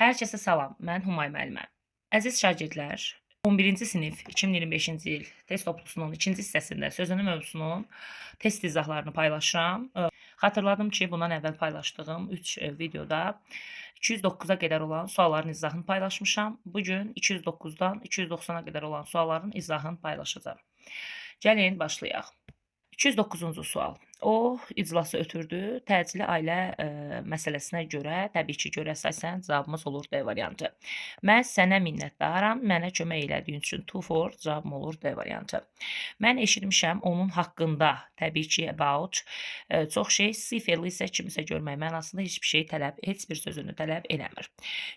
Hər kəsə salam, mən Humay müəlliməm. Əziz şagirdlər, 11-ci sinif 2025-ci il test toplusunun ikinci hissəsində sözünün mövzusunun test izahlarını paylaşıram. Xatırladım ki, bundan əvvəl paylaşdığım 3 videoda 209-a qədər olan sualların izahını paylaşmışam. Bugün 209-dan 290-a qədər olan sualların izahını paylaşacağım. Gəlin başlayaq. 209-cu sual. O iclası ötürdü. Təcili ailə məsələsinə görə, təbii ki, görəsən cavabımız olur D variantı. Mən sənə minnətdaram, mənə kömək elədiyin üçün to for cavabım olur D variantı. Mən eşitmişəm onun haqqında, təbii ki, about çox şey, si fe'li isə kimisə görmək mənasında heç bir sözünü tələb eləmir.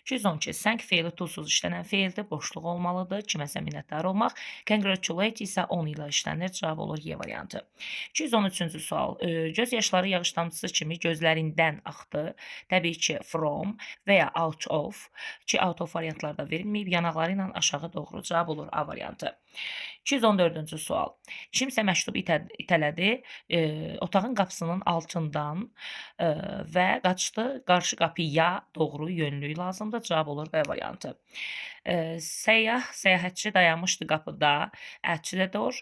212. Thank fe'li tulsuz işlənən fe'ldir, boşluq olmalıdır, kiməsə minnətdar olmaq. Congratulate isə on ilə işlənir, cavab olur Y variantı. 213-cü sual. Göz yaşları yağış damcısı kimi gözlərindən axdı. Təbii ki, from və ya out of ki, out of variantlarda verilməyib, yanaqları ilə aşağı doğru cavab olur A variantı. 214-cü sual. Kimsə məktubu itələdi, otağın qapısının altından və qaçdı, qarşı qapıya doğru yönlük lazımdır, cavab olur B variantı. Səyahətçi dayanmışdı qapıda, ətçi də doğru,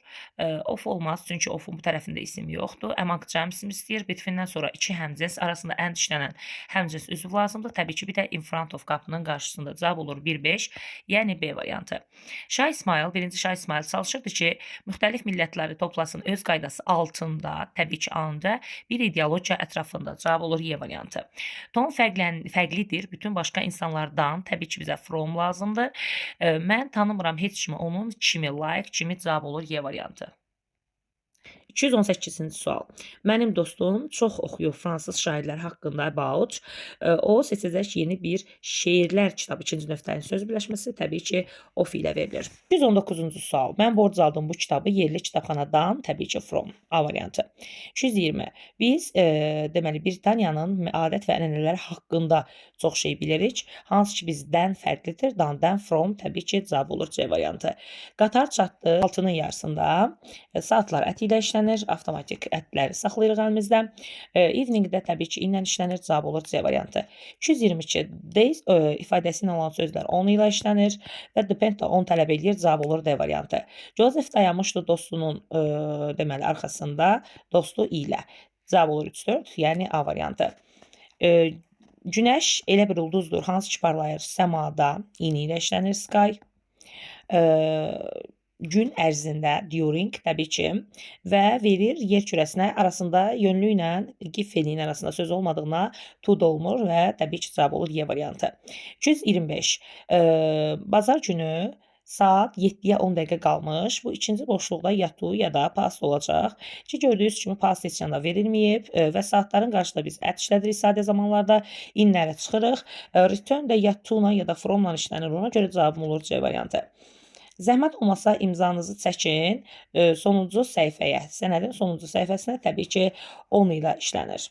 of olmaz, çünki ofun bu tərəfində isim yoxdur. Among cəmsim istəyir, bitfindən sonra iki həmcins arasında ən işlənən həmcins üzv lazımdır. Təbii ki, bir də in front of qapının qarşısında cavab olur 1-5, yəni B variantı. Şah İsmail, birinci Şah İsmail çalışırdı ki, müxtəlif millətləri toplasın öz qaydası altında, təbii ki, anda bir ideologiya ətrafında cavab olur Y variantı. Tom fərqlidir bütün başqa insanlardan, təbii ki, bizə from lazımdır. Mən tanımıram heç kimi, onun kimi, like kimi cavab olur Y variantı. 218-ci sual. Mənim dostum çox oxuyur fransız şairlər haqqında about. O seçəcək yeni bir şeirlər kitabı, ikinci nöqtənin söz birləşməsi təbii ki, of ilə verilir. 219-cu sual. Mən borc aldım bu kitabı yerli kitabxanadan, təbii ki, from A variantı. 220. Biz deməli Britaniyanın adət və ənənələri haqqında çox şey bilirik. Hansı ki, bizdən fərqlidir. Dandan from təbii ki, cavab olur C variantı. Qatar çatdı 6-nın yarısında. Saatlar əti ilə işlənir, avtomatik ətləri saxlayırıq əlimizdə. Eveningdə təbii ki, ilə işlənir, cavab olur C variantı. 222. Days ifadəsi ilə olan sözlər on ilə işlənir və depend on tələb edir, cavab olur D variantı. Joseph dayanmışdı dostunun deməli arxasında, dostu ilə. Cavab olur 3-4, yəni A variantı. Günəş elə bir ulduzdur, hansı ki parlayır səmada, ini ilə işlənir, sky. Gün ərzində during təbii ki və verir yer kürəsinə arasında yönlü ilə gif fe'linin arasında söz olmadığına to da olmur və təbii ki cavab olur Y variantı. 225. Bazar günü saat 7-yə 10 dəqiqə qalmış. Bu ikinci boşluqda ya to ya da past olacaq. Ki gördüyünüz kimi past heç yana verilməyib və saatların qarşısında biz ət işlədirik sadə zamanlarda, inlərə çıxırıq. Return də ya to-la ya da from-la işlənir. Ona görə cavabım olur C variantı. Zəhmət olmasa imzanızı çəkin sonuncu səhifəyə, sənədin sonuncu səhifəsinə təbii ki 10 ilə işlənir.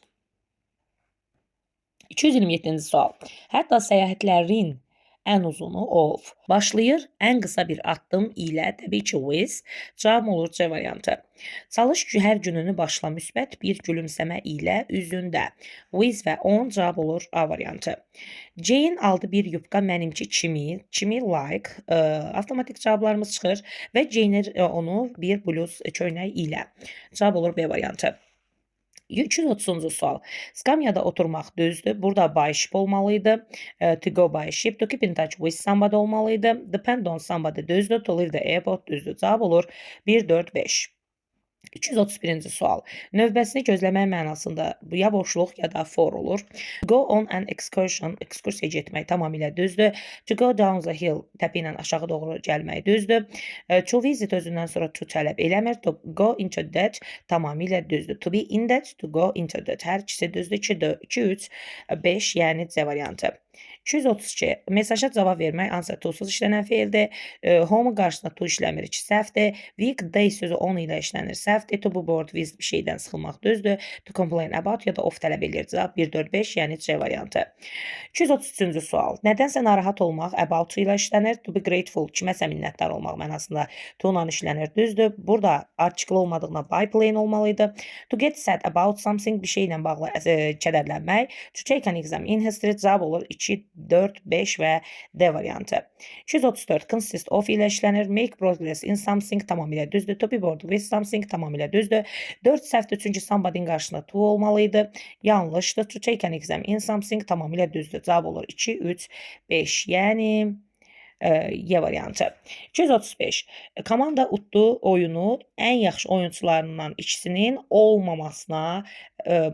227-ci sual. Hətta səyahətlərin ən uzunu of. Başlayır ən qısa bir addım ilə, təbii ki with, cavab olur C variantı. Çalış hər gününü başla müsbət bir gülümsəmə ilə üzündə. With və on cavab olur A variantı. Jane aldı bir yubka mənimki kimi like, avtomatik cavablarımız çıxır və Jane onu bir bluz köynək ilə. Cavab olur B variantı. 230-cu sual. Skamyada oturmaq düzdür. Burada by ship olmalıydı. To go by ship, to keep in touch with somebody olmalıydı. Depend on somebody düzdür. To leave the airport düzdür. Cavab olur 1-4-5. 231-ci sual. Növbəsini gözləmək mənasında bu ya boşluq ya da for olur. Go on an excursion, ekskursiya getmək tamamilə düzdür. To go down the hill, təpi ilə aşağı doğru gəlmək düzdür. To visit özündən sonra to tələb eləmir. To go into that tamamilə düzdür. To be in that, to go into that. Hər ikisi düzdür. 2-3-5, yəni C variantı. 232. Mesaja cavab vermək ancaq to-suz işlənən fe'ldir. Home qarşısında to işləmir, səhvdir. Weekday sözü on ilə işlənir, səhvdir. To be bored with bir şeydən sıxılmaq düzdür. To complain about ya da of tələb edir. Cavab 1-4-5, yəni C variantı. 233-cü sual. Nədənsə narahat olmaq about ilə işlənir. To be grateful, kiməsə minnətdar olmaq mənasında to ilə işlənir, düzdür. Burada article olmadığına by plain olmalıydı. To get sad about something, bir şeylə bağlı kədərlənmək. To take an exam in history, cavab olur 2 4, 5 və D variantı. 234 consist of ilə işlənir. Make progress in something tamamilə düzdür. To be bored with something tamamilə düzdür. 4 səhvdir çünki somebody'nin qarşısında to olmalıydı. Yanlışdır. To take an exam in something tamamilə düzdür. Cavab olur 2, 3, 5. Yəni Y variantı. 235. Komanda utdu oyunu ən yaxşı oyuncularından ikisinin olmamasına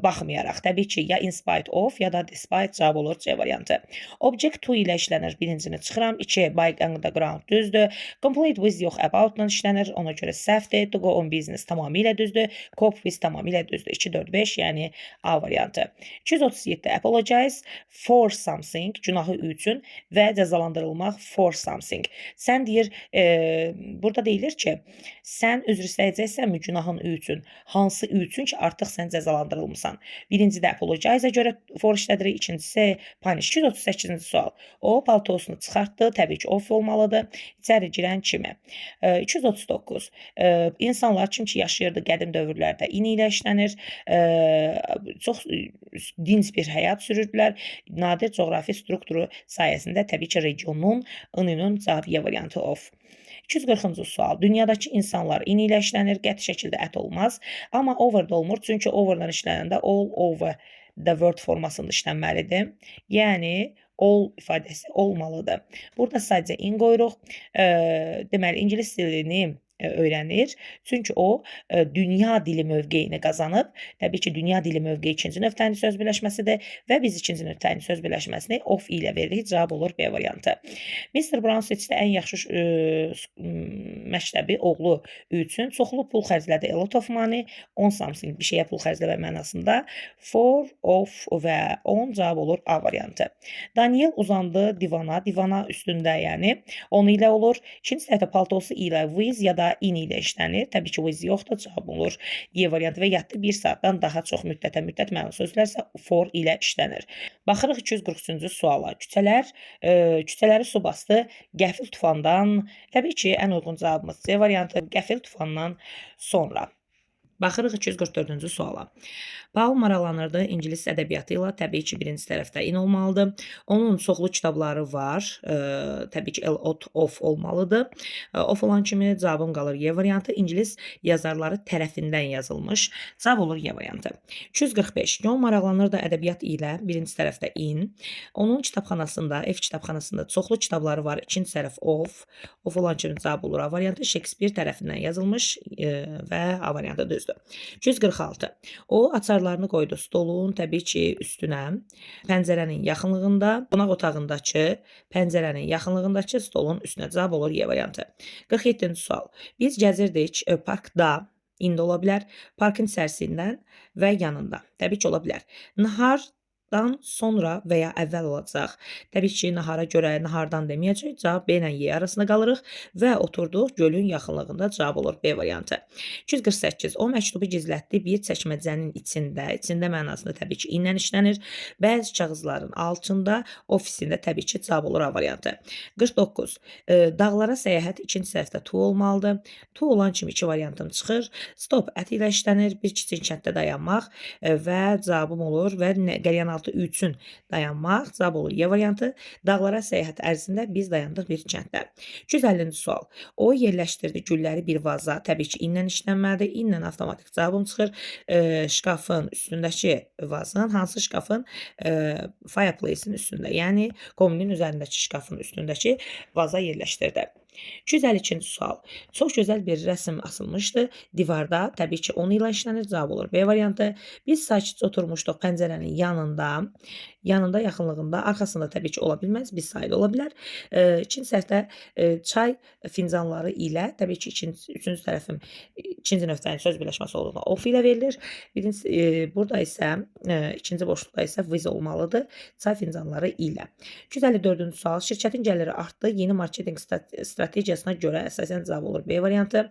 baxmayaraq. Təbii ki, ya in spite of, ya da despite cavab olur C variantı. Object to ilə işlənir. Birincini çıxıram. 2 by on the ground düzdür. Complete with yox about-la işlənir. Ona görə səhvdir. To go on business tamamilə düzdür. Cope with tamamilə düzdür. 2, 4, 5, yəni A variantı. 237. Apologize for something, günahı üçün və cəzalandırılmaq for something. Sən deyir, burada deyilir ki, sən üzr istəyəcəksənmi günahın üçün? Hansı üçün ki, artıq sən cəzalandırılmısan? Birincidə apologize-a görə for işlədirik, ikincisi punish. 238-ci sual. O paltosunu çıxartdı, təbii ki, off olmalıdır. İçəri girən kimi. 239. İnsanlar kim ki yaşayırdı qədim dövrlərdə ini ilə işlənir, çox dinc bir həyat sürürdülər. Nadir coğrafi strukturu sayəsində təbii ki, regionun, ınının cavab Y variantı of. 240-cı sual. Dünyadakı insanlar ini ilə işlənir, qəti şəkildə ət olmaz. Amma over da olmur, çünki overla işlənəndə all over the word formasında işlənməlidir. Yəni, all ifadəsi olmalıdır. Burada sadəcə in qoyuruq. Deməli, ingilis dilini öyrənir. Çünki o dünya dili mövqeyini qazanıb. Təbii ki, dünya dili mövqeyi ikinci növ təni söz birləşməsidir və biz ikinci növ təni söz birləşməsini of ilə veririk. Cavab olur B variantı. Mr. Brown seçdi ən yaxşı məktəbi oğlu üçün çoxlu pul xərclədi. A lot of money on something. Bir şeyə pul xərcləmək mənasında. For, of və on cavab olur A variantı. Daniel uzandı divana. Divana üstündə, yəni onu ilə olur. İkinci tərəfdə paltosu ilə with ya da in ilə işlənir. Təbii ki, with yoxdur, cavab olur Y variantı və yatdı 1 saatdan daha çox müddət məna sözlərsə for ilə işlənir. Baxırıq 243-cü suala. Küçələri su bastı qəfil tufandan. Təbii ki, ən uyğun cavabımız C variantı qəfil tufandan sonra. Baxırıq 244-cü suala. Paul maraqlanırdı ingilis ədəbiyyatı ilə. Təbii ki, birinci tərəfdə in olmalıdır. Onun çoxlu kitabları var. Təbii ki, a lot of olmalıdır. Of olan kimi cavabım qalır Y variantı. İngilis yazarları tərəfindən yazılmış. Cavab olur Y variantı. 245. John maraqlanırdı ədəbiyyat ilə. Birinci tərəfdə in. Onun kitabxanasında, ev kitabxanasında çoxlu kitabları var. İkinci tərəf of. Of olan kimi cavab olur A variantı. Shakespeare tərəfindən yazılmış və A variantı düzdür. 246. O açarlarını qoydu stolun təbii ki üstünə. Pəncərənin yaxınlığında, qonaq otağındakı pəncərənin yaxınlığındakı stolun üstünə. Cavab olur Y variantı. 47-ci sual. Biz gəzirdik parkda, indi ola bilər, parkın içərisindən və yanında. Təbii ki, ola bilər. Nahardan sonra və ya əvvəl olacaq. Təbii ki, nahara görə nahardan deməyəcək. Cavab B ilə Y arasında qalırıq və oturduq gölün yaxınlığında. Cavab olur B variantı. 248. O məktubu gizlətdi bir çəkməcənin içində. İçində mənasında təbii ki, inlə işlənir. Bəzi kağızların altında, ofisində təbii ki, cavab olur A variantı. 49. Dağlara səyahət ikinci səhvdə to olmalıdır. To olan kimi 2 variantım çıxır. Stop əti ilə işlənir. Bir kiçik kənddə dayanmaq və cavabım olur və qəlyan altı üçün dayanmaq. Cavab olur Y variantı. Dağlara səyahət ərzində biz dayandıq bir kənddə. 250-ci sual. O yerləşdirdi gülləri bir vaza. Təbii ki, inlə işlənməlidir. İnlə avtomatik cavabım çıxır. Şkafın üstündəki vazın, hansı şkafın? Fireplace-in üstündə. Yəni, kominin üzərindəki şkafın üstündəki vaza yerləşdirdi. 252-ci sual. Çox gözəl bir rəsm asılmışdı divarda. Təbii ki, onu ilə işlənir. Cavab olur B variantı. Biz sakitcə oturmuşduq pəncərənin yanında, yaxınlığında, arxasında təbii ki, ola bilməz. Bir sayda ola bilər. İkinci səhvdə çay fincanları ilə, təbii ki, üçüncü tərəfim ikinci növdənin söz birləşməsi olduğuna of ilə verilir. Burada isə, ikinci boşluqda isə with olmalıdır. Çay fincanları ilə. 254-cü sual. Şirkətin gəliri artdı. Yeni marketing strategiyasına görə əsasən cavab olur B variantı.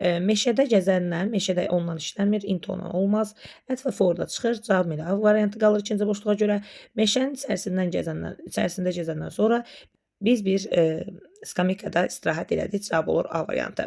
Meşədə gəzənlə, meşədə ondan işləmir, into ondan olmaz. Ət və for da çıxır. Cavab elə A variantı qalır ikinci boşluğa görə. Meşənin içərisində gəzəndən sonra biz bir skamikada istirahət elədi. Cavab olur A variantı.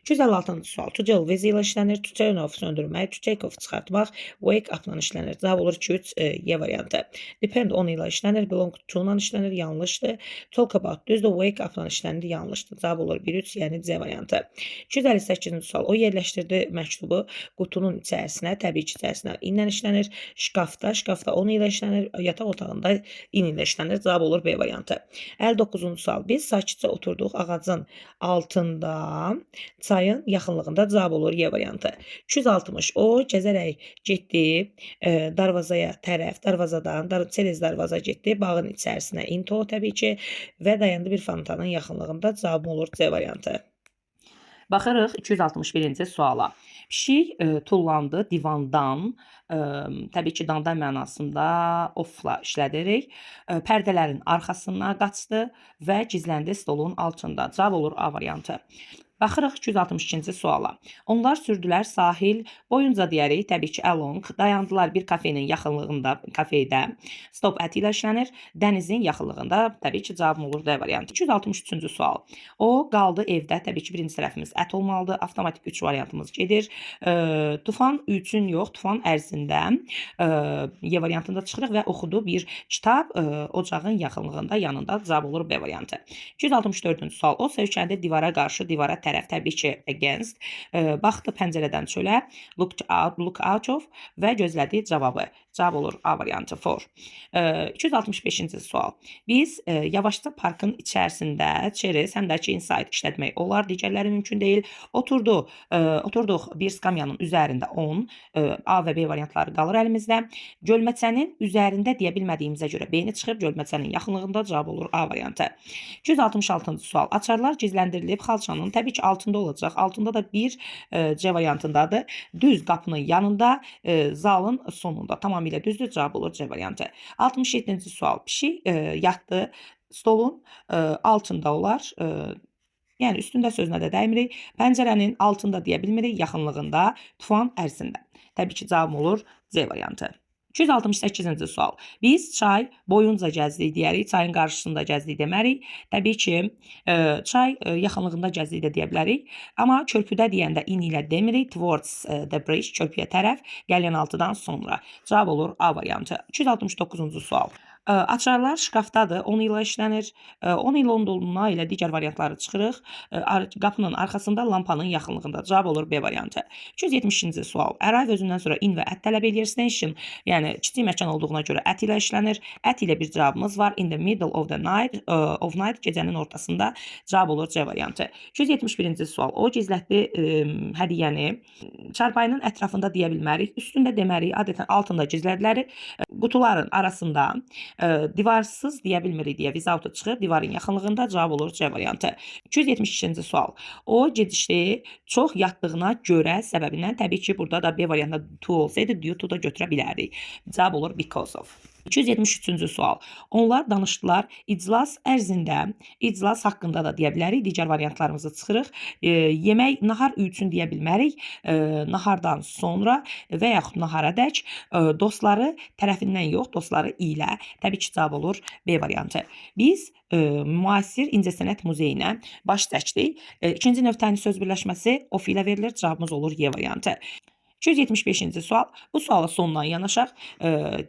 256-cı sual. To deal with ilə işlənir. To turn off söndürmək. To take off çıxartmaq. Wake up-la işlənir. Cavab olur 2-3 Y variantı. Depend on ilə işlənir. Belong to-la işlənir. Yanlışdır. Talk about düzdür. Wake up-la işlənir. Yanlışdır. Cavab olur 1-3 yəni C variantı. 258-ci sual. O yerləşdirdi məktubu qutunun içərisinə, təbii ki, içərisinə inlə işlənir. Şkafda 10 ilə işlənir. Yataq otağında in ilə işlənir. Cavab olur B variantı. 59-cu sual. Biz sakitcə oturduq ağacın altında, çayın yaxınlığında. Cavab olur Y variantı. 260. O gəzərək getdi darvazaya tərəf, darvazadan çerez darvaza getdi, bağın içərisinə into təbii ki və dayandı bir fontanın yaxınlığında. Cavab olur C variantı. Baxırıq 261-ci suala. Pişik tullandı divandan, təbii ki, dandan mənasında offla işlədirik. Pərdələrin arxasına qaçdı və gizləndi stolun altında. Cavab olur A variantı. Baxırıq 262-ci suala. Onlar sürdülər sahil boyunca deyərik, təbii ki, along, dayandılar bir kafenin yaxınlığında, kafedə, stop əti ilə işlənir, dənizin yaxınlığında, təbii ki, cavabım olur D variantı. 263-cü sual. O qaldı evdə, təbii ki, birinci tərəfimiz ət olmalıdır, avtomatik 3 variantımız gedir. Tufan 3-ün yox, tufan ərzində Y variantında çıxırıq və oxudu bir kitab ocağın yaxınlığında, yanında. Cavab olur B variantı. 264-cü sual. O söykəndi divara qarşı, divara tərəf, təbii ki, against, baxdı pəncərədən çölə, look out of və gözlədi cavabı. Cavab olur A variantı 4. 265-ci sual. Biz yavaşca parkın içərisində çerez, həm də ki, inside işlətmək olar, digərləri mümkün deyil. Oturduq bir skamyanın üzərində 10, A və B variantları qalır əlimizdə. Gölməçənin üzərində deyə bilmədiyimizə görə B-ni çıxıb, gölməçənin yaxınlığında. Cavab olur A variantı. 266-cı sual. Açarlar gizləndirilib xalçanın təbii ki, altında olacaq. Altında da bir C variantındadır. Düz qapının yanında, zalın sonunda. Tamamilə düzdür. Cavab olur C variantı. 67-ci sual. Pişik yatdı. Stolun altında olar. Yəni üstündə sözünə də dəymirik. Pəncərənin altında deyə bilmirik, yaxınlığında, tufan ərzində. Təbii ki, cavabım olur C variantı. 268-ci sual. Biz çay boyunca gəzdik deyərik, çayın qarşısında gəzdik demərik. Təbii ki, çay yaxınlığında gəzdik də deyə bilərik. Amma körpüdə deyəndə in ilə demirik, towards the bridge, körpüyə tərəf, qəlyanaltıdan sonra. Cavab olur A variantı. 269-cu sual. Açarlar şkafdadır, 10 ilə işlənir. 10 il 10 doluna ilə digər variantları çıxırıq. Qapının arxasında, lampanın yaxınlığında. Cavab olur B variantı. 270-ci sual. Arrive özündən sonra in və ət tələb edir. Station, yəni kiçik məkan olduğuna görə ət ilə işlənir. Ət ilə bir cavabımız var. In the middle of the night, gecənin ortasında. Cavab olur C variantı. 271-ci sual. O gizlətdi hədiyyəni. Çarpayının ətrafında deyə bilmərik. Üstündə demərik, adətən altında gizlədilər. Qutuların arasında divarsız deyə bilmirik deyə without çıxır. Divarın yaxınlığında. Cavab olur C variantı. 272-ci sual. O gedişli çox yatdığına görə səbəbindən, təbii ki, burada da B variantında to olsaydı due to da götürə bilərdik. Cavab olur because of. 273-cü sual. Onlar danışdılar. İclas ərzində, iclas haqqında da deyə bilərik. Digər variantlarımızı çıxırıq. Yemək, nahar üçün deyə bilmərik. Nahardan sonra və yaxud naharadək dostları tərəfindən yox, dostları ilə. Təbii ki, cavab olur B variantı. Biz müasir incəsənət muzeyinə baş çəkdik. İkinci növ tənis söz birləşməsi of ilə verilir. Cavabımız olur Y variantı. 275-ci sual. Bu suala sondan yanaşaq.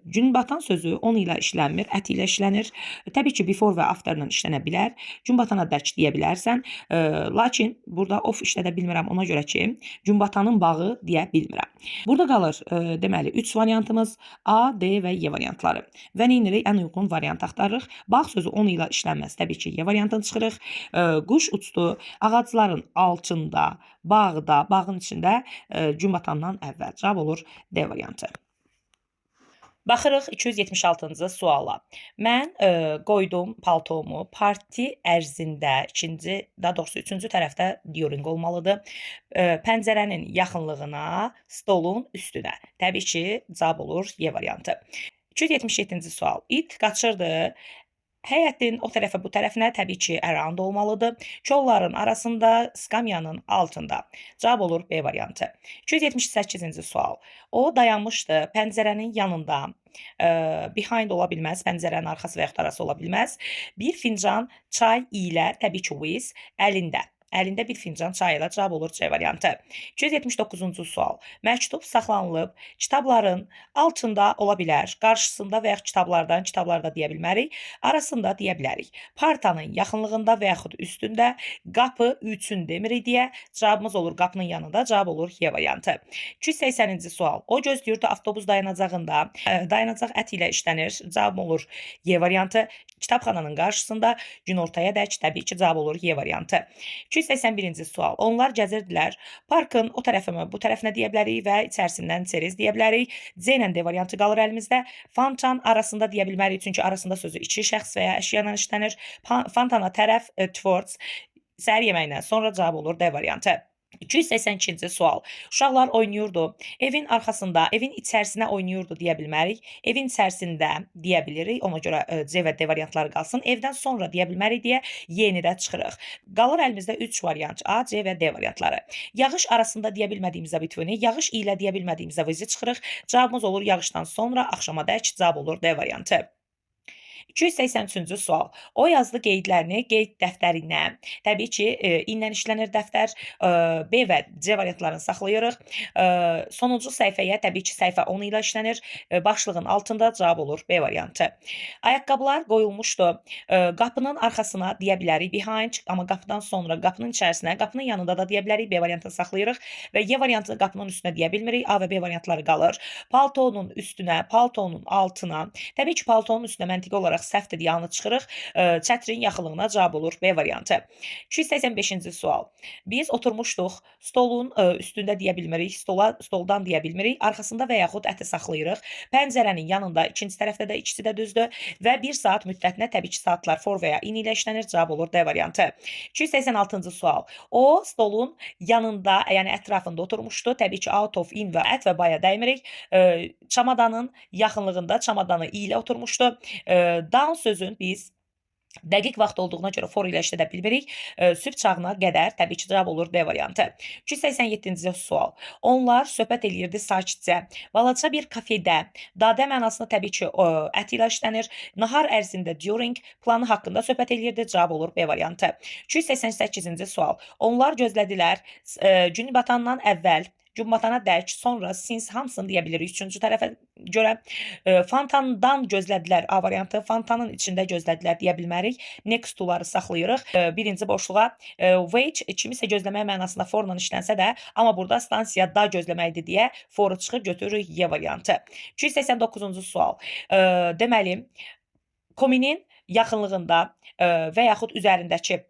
Gün batan sözü 10 ilə işlənmir, ət ilə işlənir. Təbii ki, before və afterla işlənə bilər. Gün batana dək deyə bilərsən. Lakin burada of işlədə bilmirəm ona görə ki, gün batanın bağı deyə bilmirəm. Burada qalır deməli 3 variantımız A, D və Y variantları. Və neynirik? Ən uyğun variant axtarırıq. Bağ sözü 10 ilə işlənməz. Təbii ki, Y variantını çıxırıq. Quş uçdu ağacların altında, bağda, bağın içində gün batandan əvvəl. Cavab olur D variantı. Baxırıq 276-cı suala. Mən qoydum paltomu parti ərzində, daha doğrusu 3-cü tərəfdə during olmalıdır. Pəncərənin yaxınlığına, stolun üstünə. Təbii ki, cavab olur Y variantı. 277-ci sual. İt qaçırdı. Həyətin o tərəfə bu tərəfinə təbii ki, around olmalıdır. Kolların arasında, skamyanın altında. Cavab olur B variantı. 278-ci sual. O dayanmışdı pəncərənin yanında. Behind ola bilməz, pəncərənin arxası və yaxud arası ola bilməz. Bir fincan çay ilə, təbii ki with, əlində. Əlində bir fincan çay ilə cavab olur C variantı. 279-cu sual. Məktub saxlanılıb kitabların altında ola bilər, qarşısında və yaxud kitablarda deyə bilmərik, arasında deyə bilərik. Partanın yaxınlığında və yaxud üstündə, qapı üçün demirik deyə cavabımız olur qapının yanında, cavab olur Y variantı. 280-ci sual. O gözləyirdi avtobus dayanacağında, dayanacaq ət ilə işlənir, cavab olur Y variantı. Kitabxananın qarşısında günortaya dək, təbii ki, cavab olur Y variantı. 281-ci sual. Onlar gəzirdilər. Parkın o tərəfinə, bu tərəfinə deyə bilərik və içərisindən çerez deyə bilərik. C ilə D variantı qalır əlimizdə. Fontan arasında deyə bilmərik, çünki arasında sözü iki şəxs və ya əşya ilə işlənir. Fontana tərəf, towards, səhər yeməyindən sonra cavab olur D variantı. 282-ci sual. Uşaqlar oynayırdı. Evin arxasında, evin içərisinə oynayırdı deyə bilmərik. Evin içərisində deyə bilirik. Ona görə C və D variantları qalsın. Evdən sonra deyə bilmərik deyə yeni də çıxırıq. Qalır əlimizdə 3 variant. A, C və D variantları. Yağış arasında deyə bilmədiyimizə between, yağış ilə deyə bilmədiyimizə vizi çıxırıq. Cavabımız olur yağışdan sonra axşama dək, cavab olur D variantı. 283-cü sual. O yazdı qeydlərini qeyd dəftərinə. Təbii ki, inlə işlənir dəftər. B və C variantlarını saxlayırıq. Sonuncu səhifəyə təbii ki, səhifə 10 ilə işlənir. Başlığın altında cavab olur B variantı. Ayaqqabılar qoyulmuşdu. Qapının arxasına deyə bilərik behind, amma qapıdan sonra qapının içərisinə, qapının yanında da deyə bilərik. B variantını saxlayırıq və Y variantını qapının üstünə deyə bilmirik. A və B variantları qalır. Paltonun üstünə, paltonun altına. Təbii ki, paltonun üstünə məntiqi olaraq səhvdir deyə yanı çıxırıq. Çətrin yaxınlığına cavab olur B variantı. 285-ci sual. Biz oturmuşduq. Stolun üstündə deyə bilmirik, stoldan deyə bilmirik. Arxasında və yaxud əti saxlayırıq. Pəncərənin yanında, ikinci tərəfdə də ikisi də düzdür və 1 saat müddətinə təbii ki, saatlar for və ya in ilə işlənir. Cavab olur D variantı. 286-cı sual. O stolun yanında, yəni ətrafında oturmuşdu. Təbii ki, out of, in və ət və baya dəymirik. Çamadanın yaxınlığında çamadanı i ilə oturmuşdu. Down sözün biz dəqiq vaxt olduğuna görə for ilə işlədə bilmirik. Sübh çağına qədər təbii ki, cavab olur D variantı. 287-ci sual. Onlar söhbət eləyirdi sakitcə. Balaca bir kafedə. Dadə mənasında təbii ki, ət ilə işlənir. Nahar ərzində during planı haqqında söhbət eləyirdi. Cavab olur B variantı. 288-ci sual. Onlar gözlədilər. Gün batandan əvvəl, gün batana dək, sonra since hamısını deyə bilirik. Üçüncü tərəfə görə fontandan gözlədilər A variantı. Fontanın içində gözlədilər deyə bilmərik. Next to-ları saxlayırıq. Birinci boşluğa wait kimisə gözləmək mənasında forla işlənsə də, amma burada stansiya da gözləməkdir deyə foru çıxır, götürürük Y variantı. 289-cu sual. Deməli, kominin yaxınlığında və yaxud üzərindəki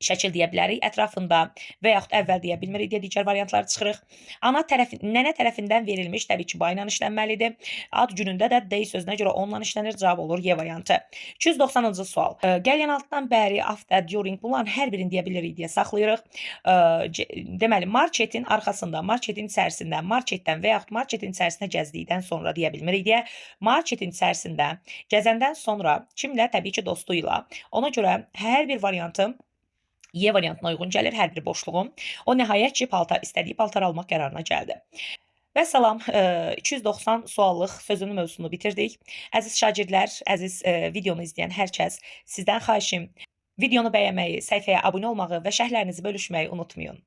şəkil deyə bilərik. Ətrafında və yaxud əvvəl deyə bilmirik deyə digər variantları çıxırıq. Nənə tərəfindən verilmiş, təbii ki, ba ilə işlənməlidir. Ad günündə də D sözünə görə onunla işlənir. Cavab olur Y variantı. 290-cı sual. Gələn altdan bəri, after, during, bunların hər birini deyə bilirik deyə saxlayırıq. Deməli, marketin arxasında, marketin içərisində, marketdən və yaxud marketin içərisinə gəzdikdən sonra deyə bilmirik deyə. Marketin içərisində gəzəndən sonra kimlə? Təbii ki, dostu ilə. Ona görə hər bir variantım Y variantına uyğun gəlir, hər bir boşluğum. O nəhayət ki, istədiyi paltar almaq qərarına gəldi. Və salam, 290 suallıq sözünün mövzusunu bitirdik. Əziz şagirdlər, əziz videonu izləyən hər kəs, sizdən xahişim videonu bəyənməyi, səhifəyə abunə olmağı və şərhlərinizi bölüşməyi unutmayın.